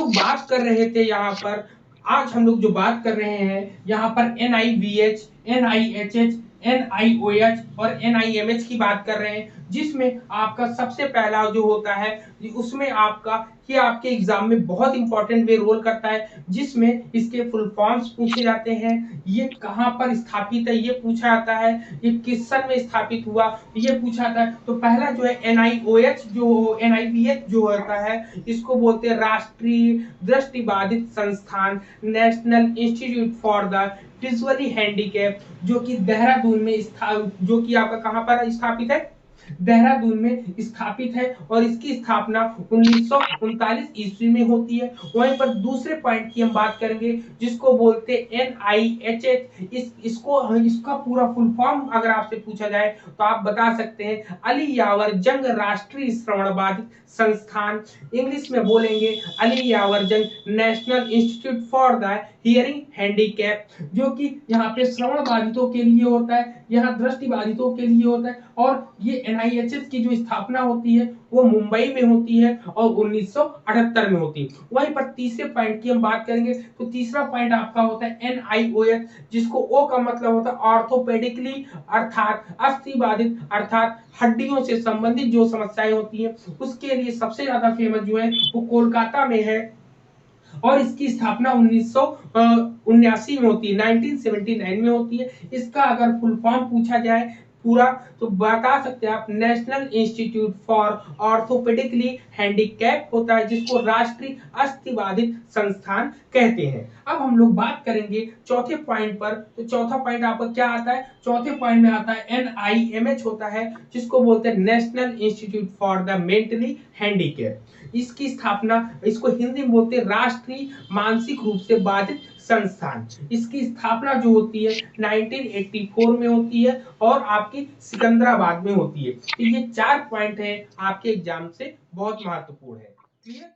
लोग बात कर रहे थे यहाँ पर, आज हम लोग जो बात कर रहे हैं यहाँ पर NIVH, NIHH, NIOH और NIMH की बात कर रहे हैं, जिसमें आपका सबसे पहला जो होता है उसमें आपका ये आपके एग्जाम में बहुत इंपॉर्टेंट वे रोल करता है, जिसमें इसके फुल फॉर्म्स पूछे जाते हैं, ये कहाँ पर स्थापित है ये पूछा जाता है, ये किस सन में स्थापित हुआ ये पूछा जाता है। तो पहला जो है NIOH जो NIVH जो होता है, इसको बोलते हैं राष्ट्रीय दृष्टिबाधित संस्थान, national institute for the visually handicap, जो कि देहरादून में जो कि आपका कहाँ पर स्थापित है, देहरादून में स्थापित है और इसकी स्थापना 1939 ईस्वी में होती है। वहीं पर दूसरे पॉइंट की हम बात करेंगे जिसको बोलते हैं NIHH। इसका पूरा फुल फॉर्म अगर आपसे पूछा जाए तो आप बता सकते हैं अली यावर जंग राष्ट्रीय श्रवण बाधित संस्थान, इंग्लिश में बोलेंगे अली यावर जंग national institute for the hearing handicap, जो कि यहाँ पे श्रवण बाधितों के लिए होता है, यहाँ दृष्टि बाधितों के लिए होता है। और ये NIHS की जो स्थापना होती है वो मुंबई में होती है और 1978 में होती है। वहीं पर तीसरे पॉइंट की हम बात करेंगे तो तीसरा पॉइंट आपका होता है NIOH, जिसको ओ का मतलब होता है ऑर्थोपेडिकली, अर्थात अस्थि बाधित अर्थात हड्डियों से संबंधित जो समस्याएं होती हैं उसके लिए सबसे ज्यादा फेमस जो है वो कोलकाता में है और इसकी स्थापना 1979 में होती है, 1979 में होती है। इसका अगर फुल फॉर्म पूछा जाए पूरा तो बता सकते हैं आप national institute for orthopaedically handicap होता है, जिसको राष्ट्रीय अस्थिबाधित संस्थान कहते हैं। अब हम लोग बात करेंगे चौथे पॉइंट पर, तो चौथा पॉइंट आपका क्या आता है, चौथे पॉइंट में आता है NIMH होता है, जिसको बोलते हैं national institute for the mentally handicap. इसकी स्थापना, इसको हिंदी में बोलते हैं राष्ट्रीय मानसिक रूप से बाधित संस्थान। इसकी स्थापना जो होती है 1984 में होती है और आपकी सिकंदराबाद में होती है। तो ये 4 पॉइंट है आपके एग्जाम से बहुत महत्वपूर्ण है। क्लियर?